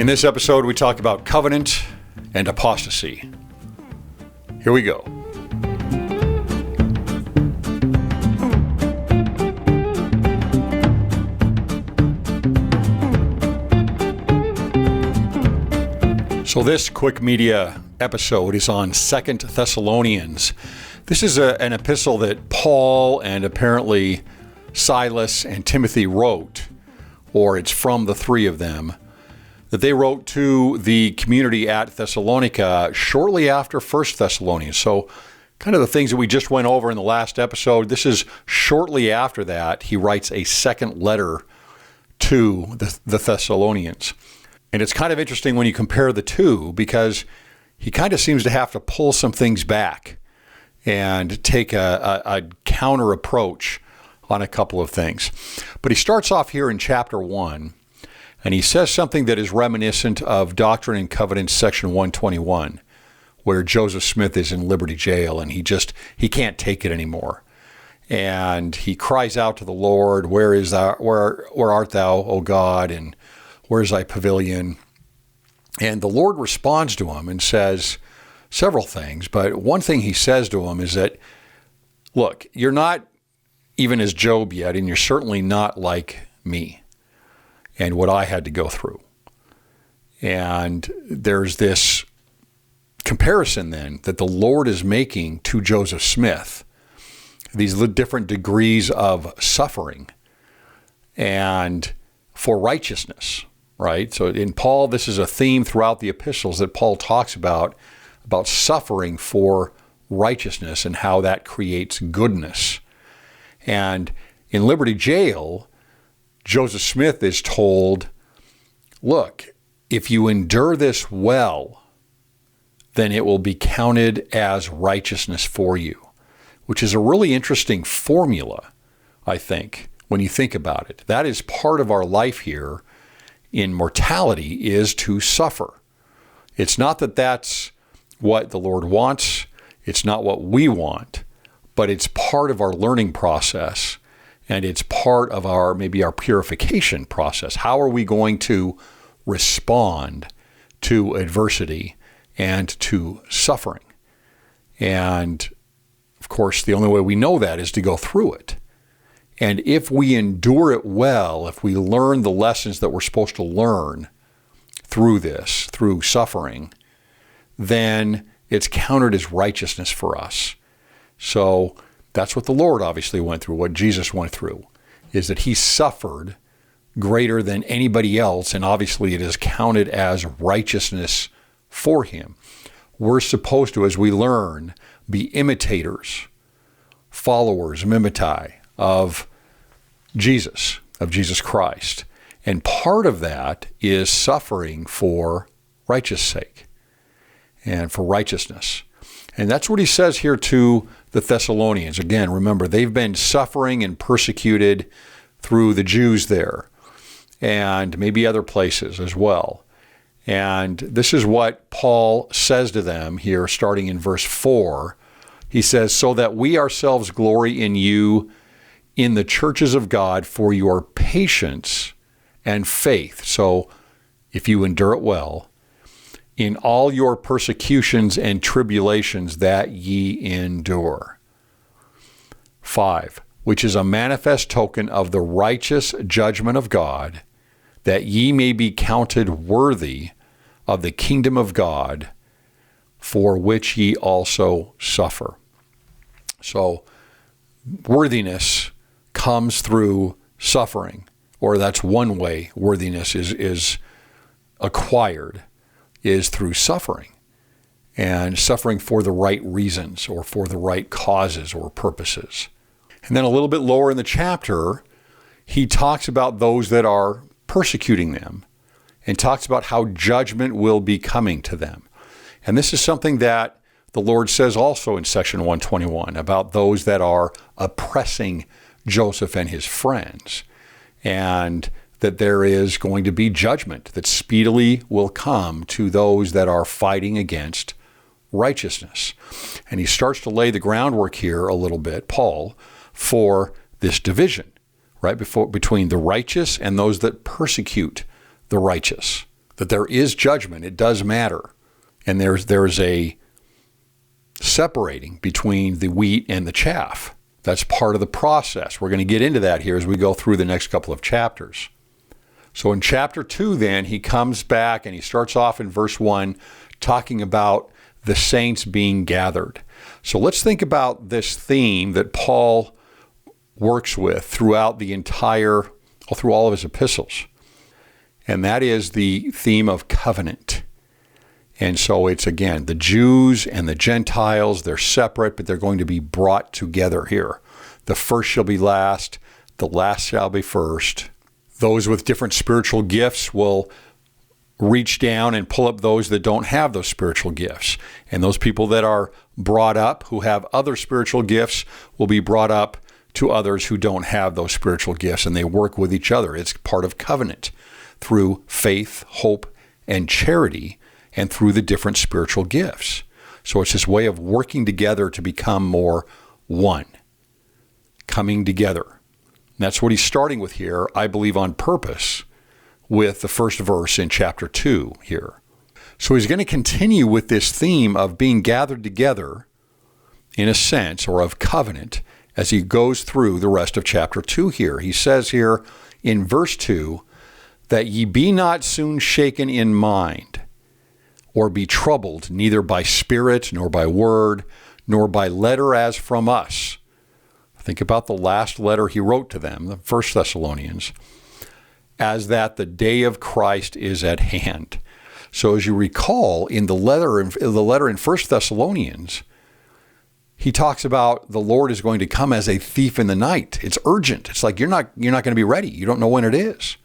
In this episode, we talk about covenant and apostasy. Here we go. So this Cwic Media episode is on 2 Thessalonians. This is an epistle that Paul and apparently Silas and Timothy wrote, or it's from the three of them, that they wrote to the community at Thessalonica shortly after 1 Thessalonians. So kind of the things that we just went over in the last episode, this is shortly after that. He writes a second letter to the Thessalonians. And it's kind of interesting when you compare the two, because he kind of seems to have to pull some things back and take a counter approach on a couple of things. But he starts off here in chapter 1, and he says something that is reminiscent of Doctrine and Covenants section 121, where Joseph Smith is in Liberty Jail and he can't take it anymore. And he cries out to the Lord, where art thou, O God, and where's thy pavilion? And the Lord responds to him and says several things, but one thing he says to him is that, look, you're not even as Job yet, and you're certainly not like me and what I had to go through. And there's this comparison then that the Lord is making to Joseph Smith, these different degrees of suffering and for righteousness, right? So in Paul, this is a theme throughout the epistles that Paul talks about suffering for righteousness and how that creates goodness. And in Liberty Jail, Joseph Smith is told, look, if you endure this well, then it will be counted as righteousness for you, which is a really interesting formula, I think, when you think about it. That is part of our life here in mortality, is to suffer. It's not that that's what the Lord wants. It's not what we want, but it's part of our learning process, and it's part of maybe our purification process. How are we going to respond to adversity and to suffering? And of course, the only way we know that is to go through it. And if we endure it well, if we learn the lessons that we're supposed to learn through this, through suffering, then it's counted as righteousness for us. So that's what the Lord obviously went through, what Jesus went through, is that he suffered greater than anybody else, and obviously it is counted as righteousness for him. We're supposed to, as we learn, be imitators, followers, mimeti of Jesus Christ. And part of that is suffering for righteous sake and for righteousness. And that's what he says here to the Thessalonians. Again, remember, they've been suffering and persecuted through the Jews there and maybe other places as well. And this is what Paul says to them here, starting in verse 4. He says, so that we ourselves glory in you in the churches of God for your patience and faith. So if you endure it well, in all your persecutions and tribulations that ye endure. 5, which is a manifest token of the righteous judgment of God, that ye may be counted worthy of the kingdom of God, for which ye also suffer. So worthiness comes through suffering, or that's one way worthiness is acquired, is through suffering, and suffering for the right reasons or for the right causes or purposes. And then a little bit lower in the chapter, he talks about those that are persecuting them and talks about how judgment will be coming to them. And this is something that the Lord says also in section 121 about those that are oppressing Joseph and his friends, and that there is going to be judgment that speedily will come to those that are fighting against righteousness. And he starts to lay the groundwork here a little bit, Paul, for this division, right, between the righteous and those that persecute the righteous, that there is judgment. It does matter. And there's a separating between the wheat and the chaff. That's part of the process. We're going to get into that here as we go through the next couple of chapters. So in chapter 2, then, he comes back and he starts off in verse 1 talking about the saints being gathered. So let's think about this theme that Paul works with throughout through all of his epistles. And that is the theme of covenant. And so it's, again, the Jews and the Gentiles, they're separate, but they're going to be brought together here. The first shall be last, the last shall be first. Those with different spiritual gifts will reach down and pull up those that don't have those spiritual gifts. And those people that are brought up who have other spiritual gifts will be brought up to others who don't have those spiritual gifts, and they work with each other. It's part of covenant through faith, hope, and charity, and through the different spiritual gifts. So it's this way of working together to become more one, coming together. And that's what he's starting with here, I believe on purpose, with the first verse in chapter 2 here. So he's going to continue with this theme of being gathered together, in a sense, or of covenant, as he goes through the rest of chapter 2 here. He says here in verse 2, that ye be not soon shaken in mind, or be troubled, neither by spirit, nor by word, nor by letter as from us. Think about the last letter he wrote to them, the 1 Thessalonians, as that the day of Christ is at hand. So as you recall, in the letter in 1 Thessalonians, he talks about the Lord is going to come as a thief in the night. It's urgent. It's like you're not going to be ready. You don't know when it is.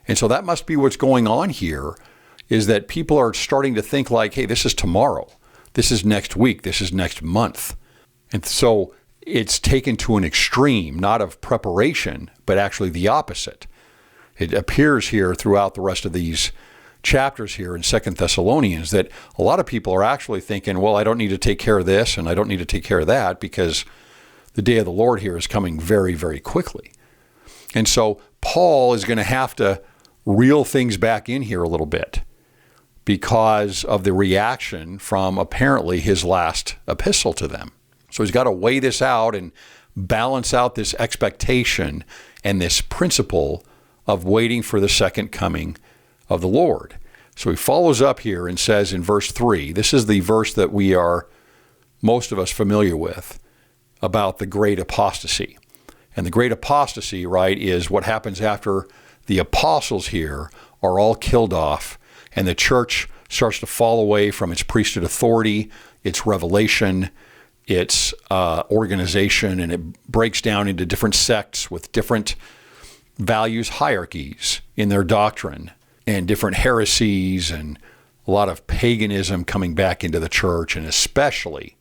And so that must be what's going on here, is that people are starting to think like, hey, this is tomorrow. This is next week. This is next month. And so it's taken to an extreme, not of preparation, but actually the opposite. It appears here throughout the rest of these chapters here in 2 Thessalonians that a lot of people are actually thinking, well, I don't need to take care of this and I don't need to take care of that because the day of the Lord here is coming very, very quickly. And so Paul is going to have to reel things back in here a little bit because of the reaction from apparently his last epistle to them. So he's got to weigh this out and balance out this expectation and this principle of waiting for the second coming of the Lord. So he follows up here and says in verse 3, this is the verse that we are, most of us, familiar with, about the great apostasy. And the great apostasy, right, is what happens after the apostles here are all killed off and the church starts to fall away from its priesthood authority, its revelation, its organization, and it breaks down into different sects with different values hierarchies in their doctrine and different heresies and a lot of paganism coming back into the church, and especially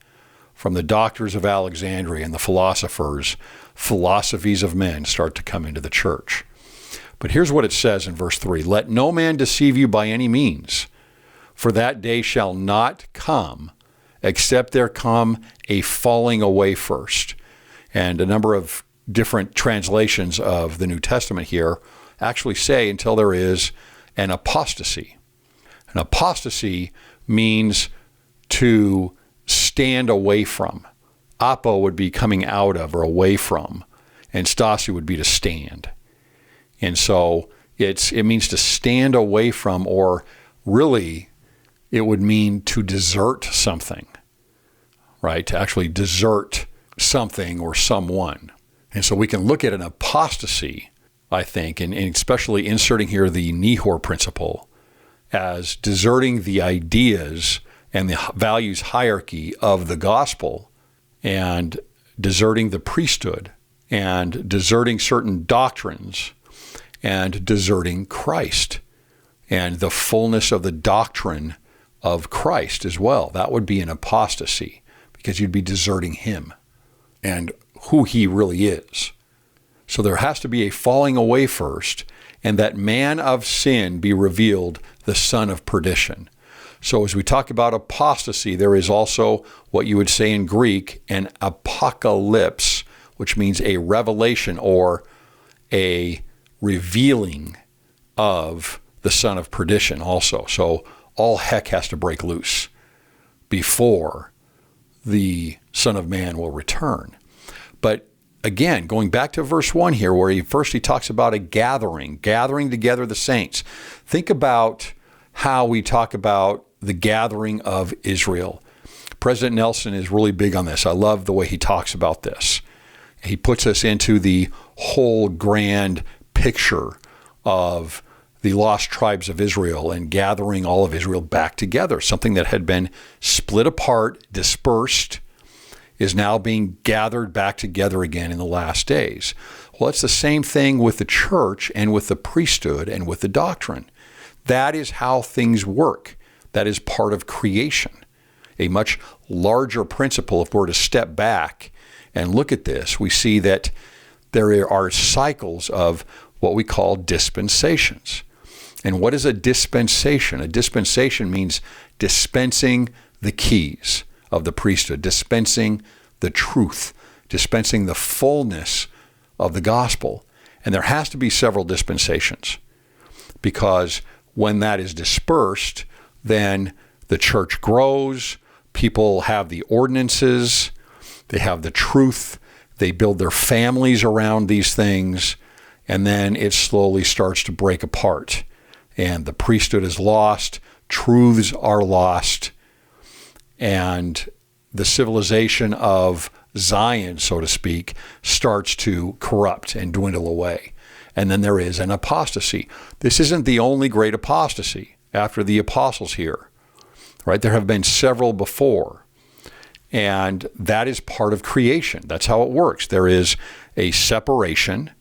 from the doctors of Alexandria and the philosophers, philosophies of men start to come into the church. But here's what it says in verse 3, let no man deceive you by any means, for that day shall not come, except there come a falling away first. And a number of different translations of the New Testament here actually say until there is an apostasy. An apostasy means to stand away from. Apo would be coming out of or away from, and stasi would be to stand. And so it means to stand away from, or really it would mean to desert something, right? To actually desert something or someone. And so we can look at an apostasy, I think, and especially inserting here the Nehor principle, as deserting the ideas and the values hierarchy of the gospel, and deserting the priesthood, and deserting certain doctrines, and deserting Christ, and the fullness of the doctrine of Christ as well. That would be an apostasy, because you'd be deserting him and who he really is. So there has to be a falling away first, and that man of sin be revealed, the son of perdition. So as we talk about apostasy, there is also what you would say in Greek, an apocalypse, which means a revelation or a revealing of the son of perdition also. So all heck has to break loose before the Son of Man will return. But again, going back to verse 1 here, where he talks about a gathering together the saints. Think about how we talk about the gathering of Israel. President Nelson is really big on this. I love the way he talks about this. He puts us into the whole grand picture of the lost tribes of Israel and gathering all of Israel back together. Something that had been split apart, dispersed, is now being gathered back together again in the last days. Well, it's the same thing with the church and with the priesthood and with the doctrine. That is how things work. That is part of creation. A much larger principle, if we're to step back and look at this, we see that there are cycles of what we call dispensations. And what is a dispensation? A dispensation means dispensing the keys of the priesthood, dispensing the truth, dispensing the fullness of the gospel. And there has to be several dispensations, because when that is dispersed, then the church grows, people have the ordinances, they have the truth, they build their families around these things, and then it slowly starts to break apart. And the priesthood is lost, truths are lost, and the civilization of Zion, so to speak, starts to corrupt and dwindle away. And then there is an apostasy. This isn't the only great apostasy after the apostles here, right? There have been several before. And that is part of creation. That's how it works. There is a separation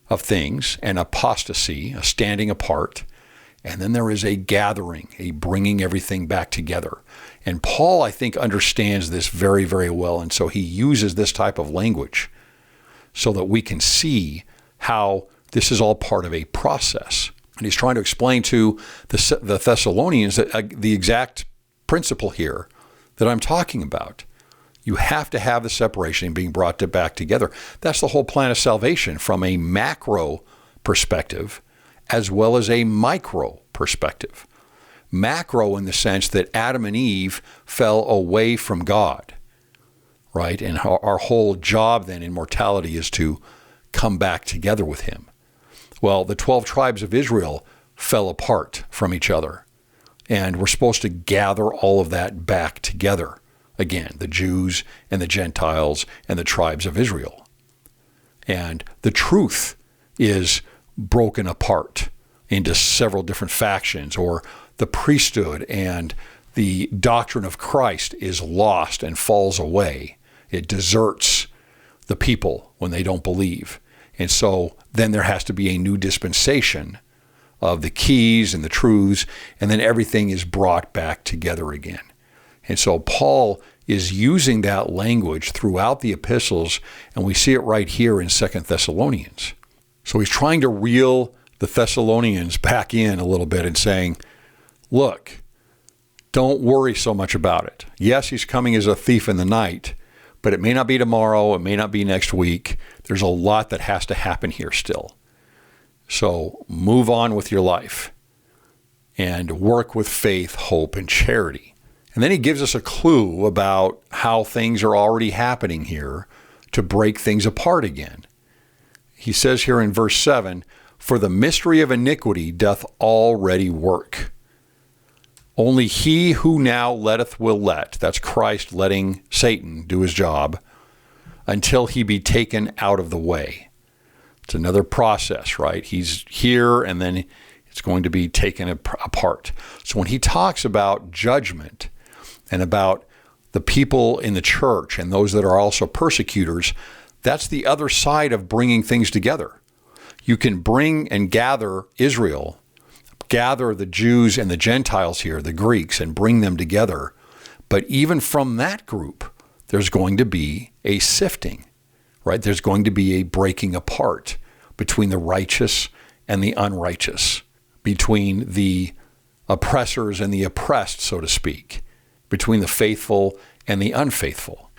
of things, an apostasy, a standing apart, and then there is a gathering, a bringing everything back together. And Paul, I think, understands this very, very well, and so he uses this type of language so that we can see how this is all part of a process. And he's trying to explain to the Thessalonians that, the exact principle here that I'm talking about. You have to have the separation being brought back together. That's the whole plan of salvation from a macro perspective as well as a micro perspective. Macro in the sense that Adam and Eve fell away from God, right? And our whole job then in mortality is to come back together with him. Well, the 12 tribes of Israel fell apart from each other, and we're supposed to gather all of that back together. Again, the Jews and the Gentiles and the tribes of Israel. And the truth is broken apart into several different factions, or the priesthood and the doctrine of Christ is lost and falls away. It deserts the people when they don't believe. And so then there has to be a new dispensation of the keys and the truths, and then everything is brought back together again. And so Paul is using that language throughout the epistles, and we see it right here in 2 Thessalonians. So he's trying to reel the Thessalonians back in a little bit and saying, look, don't worry so much about it. Yes, he's coming as a thief in the night, but it may not be tomorrow, it may not be next week. There's a lot that has to happen here still. So move on with your life and work with faith, hope, and charity. And then he gives us a clue about how things are already happening here to break things apart again. He says here in verse 7, "For the mystery of iniquity doth already work. Only he who now letteth will let," that's Christ letting Satan do his job, "until he be taken out of the way." It's another process, right? He's here and then it's going to be taken apart. So when he talks about judgment and about the people in the church and those that are also persecutors, that's the other side of bringing things together. You can bring and gather Israel, gather the Jews and the Gentiles here, the Greeks, and bring them together. But even from that group, there's going to be a sifting, right? There's going to be a breaking apart between the righteous and the unrighteous, between the oppressors and the oppressed, so to speak, between the faithful and the unfaithful,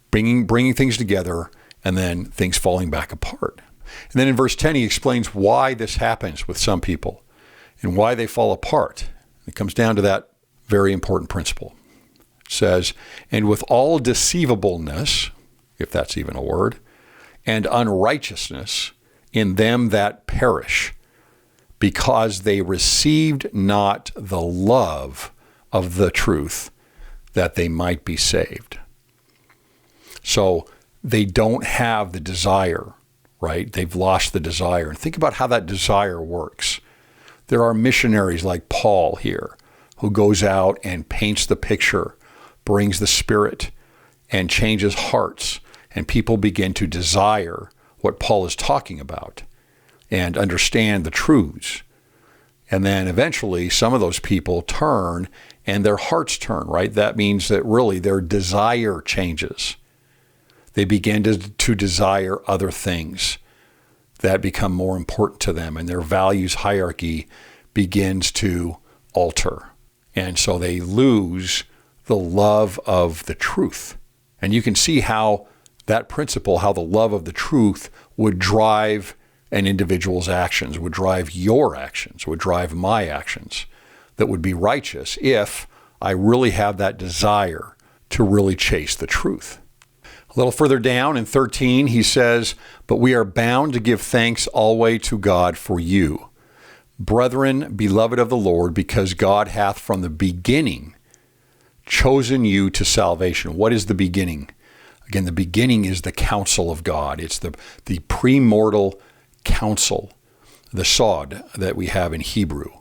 bringing things together and then things falling back apart. And then in verse 10, he explains why this happens with some people. and why they fall apart. It comes down to that very important principle. It says, and with all deceivableness, if that's even a word, and unrighteousness in them that perish, because they received not the love of the truth, that they might be saved. So they don't have the desire, right? They've lost the desire. And think about how that desire works. There are missionaries like Paul here who goes out and paints the picture, brings the Spirit, and changes hearts. And people begin to desire what Paul is talking about and understand the truths. And then eventually some of those people turn and their hearts turn, right? That means that really their desire changes. They begin to desire other things that become more important to them, and their values hierarchy begins to alter. And so they lose the love of the truth. And you can see how that principle, how the love of the truth would drive an individual's actions, would drive your actions, would drive my actions that would be righteous if I really have that desire to really chase the truth. A little further down in 13, he says, but we are bound to give thanks always to God for you, brethren, beloved of the Lord, because God hath from the beginning chosen you to salvation. What is the beginning? Again, the beginning is the counsel of God. It's the premortal counsel, the sod that we have in Hebrew,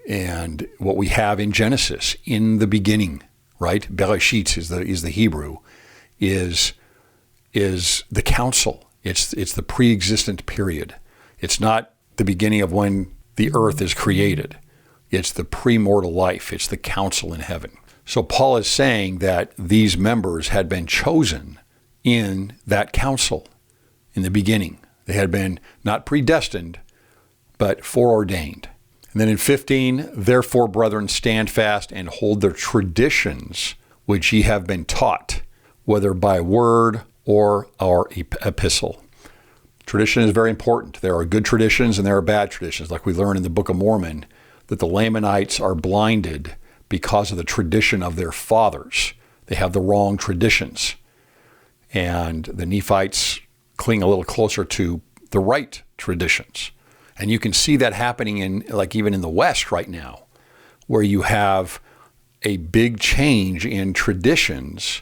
and what we have in Genesis, in the beginning, right? Bereshit is the Hebrew, is the counsel. It's the pre-existent period. It's not the beginning of when the earth is created. It's the premortal life. It's the counsel in heaven. So Paul is saying that these members had been chosen in that counsel in the beginning. They had been not predestined, but foreordained. And then in 15, therefore, brethren, stand fast and hold the traditions which ye have been taught, whether by word or our epistle. Tradition is very important. There are good traditions and there are bad traditions. Like we learn in the Book of Mormon, that the Lamanites are blinded because of the tradition of their fathers. They have the wrong traditions. And the Nephites cling a little closer to the right traditions. And you can see that happening even in the West right now, where you have a big change in traditions,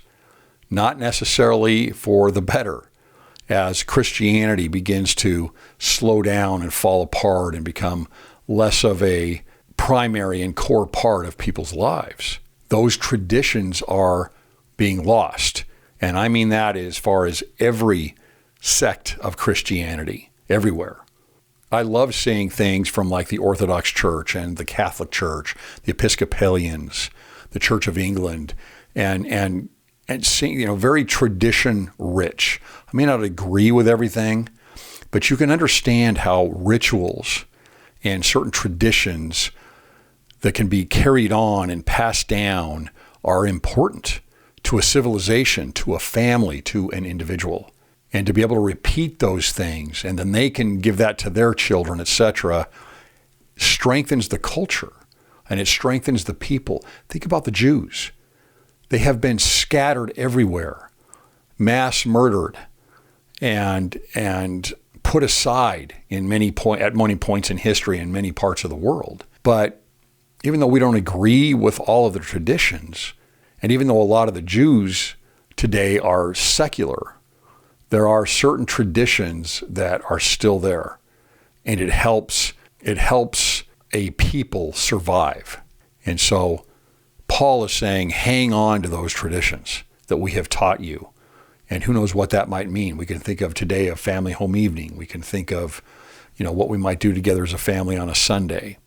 not necessarily for the better, as Christianity begins to slow down and fall apart and become less of a primary and core part of people's lives. Those traditions are being lost. And I mean that as far as every sect of Christianity, everywhere. I love seeing things from like the Orthodox Church and the Catholic Church, the Episcopalians, the Church of England, and seeing, very tradition rich. I may not agree with everything, but you can understand how rituals and certain traditions that can be carried on and passed down are important to a civilization, to a family, to an individual. And to be able to repeat those things, and then they can give that to their children, etc., strengthens the culture, and it strengthens the people. Think about the Jews. They have been scattered everywhere, mass murdered, and put aside at many points in history in many parts of the world. But even though we don't agree with all of the traditions, and even though a lot of the Jews today are secular, there are certain traditions that are still there, and it helps a people survive. And so Paul is saying, hang on to those traditions that we have taught you. And who knows what that might mean. We can think of today a family home evening. We can think of, what we might do together as a family on a Sunday,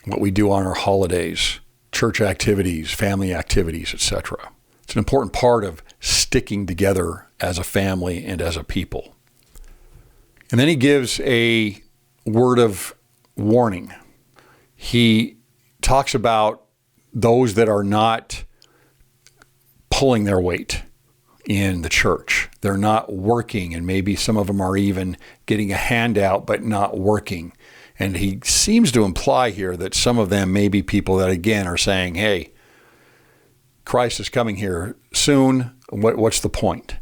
what we do on our holidays, church activities, family activities, etc. It's an important part of sticking together as a family and as a people. And then he gives a word of warning. He talks about those that are not pulling their weight in the church. They're not working, and maybe some of them are even getting a handout but not working. And he seems to imply here that some of them may be people that, again, are saying, hey, Christ is coming here soon. What's the point?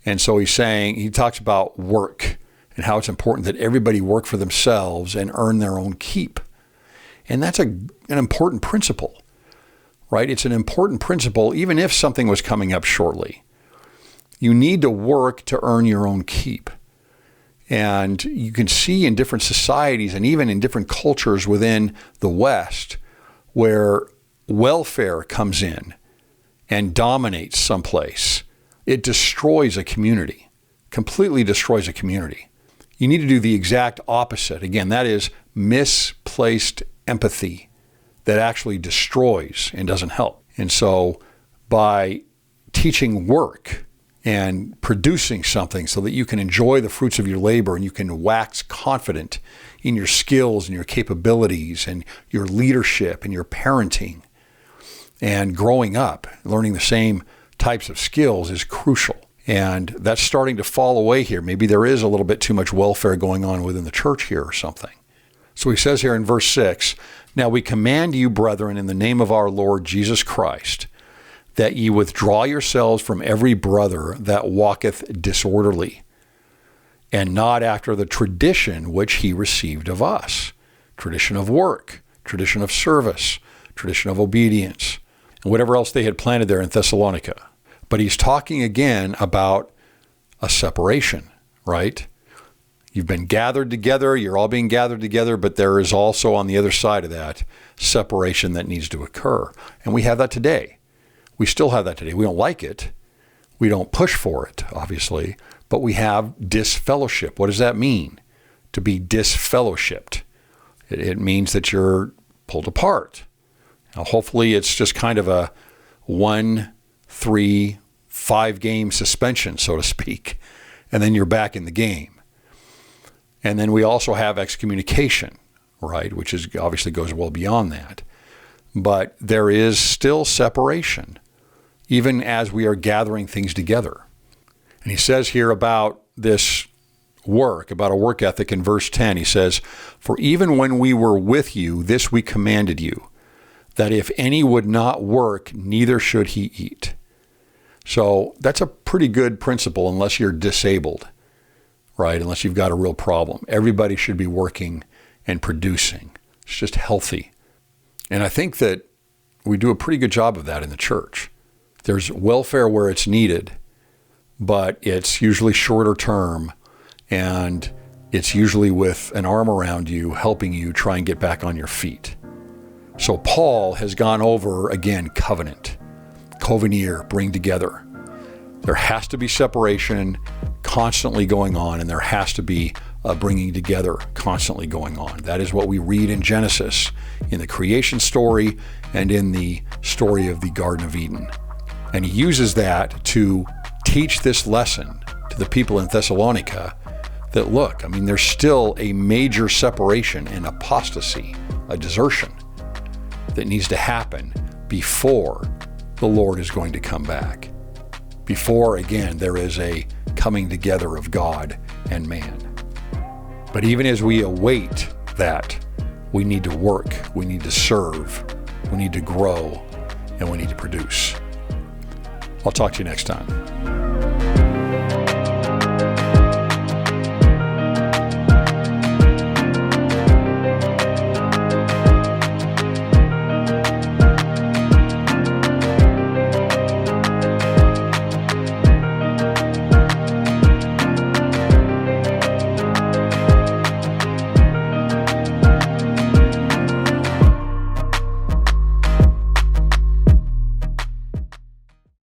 And so he talks about work and how it's important that everybody work for themselves and earn their own keep. And that's an important principle, right? It's an important principle, even if something was coming up shortly. You need to work to earn your own keep. And you can see in different societies and even in different cultures within the West where welfare comes in and dominates someplace. It destroys a community, completely destroys a community. You need to do the exact opposite. Again, that is misplaced empathy that actually destroys and doesn't help. And so by teaching work and producing something so that you can enjoy the fruits of your labor and you can wax confident in your skills and your capabilities and your leadership and your parenting and growing up, learning the same types of skills is crucial. And that's starting to fall away here. Maybe there is a little bit too much welfare going on within the church here or something. So he says here in verse 6, "Now we command you, brethren, in the name of our Lord Jesus Christ, that ye withdraw yourselves from every brother that walketh disorderly, and not after the tradition which he received of us." Tradition of work, tradition of service, tradition of obedience, and whatever else they had planted there in Thessalonica. But he's talking again about a separation, right? You've been gathered together, you're all being gathered together, but there is also on the other side of that separation that needs to occur. And we have that today. We still have that today. We don't like it. We don't push for it, obviously, but we have disfellowship. What does that mean, to be disfellowshipped? It means that you're pulled apart. Now, hopefully it's just kind of a 1, 3, 5 game suspension, so to speak, and then you're back in the game. And then we also have excommunication, right, which is obviously goes well beyond that. But there is still separation, even as we are gathering things together. And he says here about this work, about a work ethic in verse 10, he says, "For even when we were with you, this we commanded you, that if any would not work, neither should he eat." So that's a pretty good principle unless you're disabled, right? Unless you've got a real problem. Everybody should be working and producing. It's just healthy. And I think that we do a pretty good job of that in the church. There's welfare where it's needed, but it's usually shorter term, and it's usually with an arm around you, helping you try and get back on your feet. So Paul has gone over, again, covenant, covenir, bring together. There has to be separation constantly going on, and there has to be a bringing together constantly going on. That is what we read in Genesis, in the creation story, and in the story of the Garden of Eden. And he uses that to teach this lesson to the people in Thessalonica that, look, I mean, there's still a major separation and apostasy, a desertion that needs to happen before the Lord is going to come back. Before, again, there is a coming together of God and man. But even as we await that, we need to work, we need to serve, we need to grow, and we need to produce. I'll talk to you next time.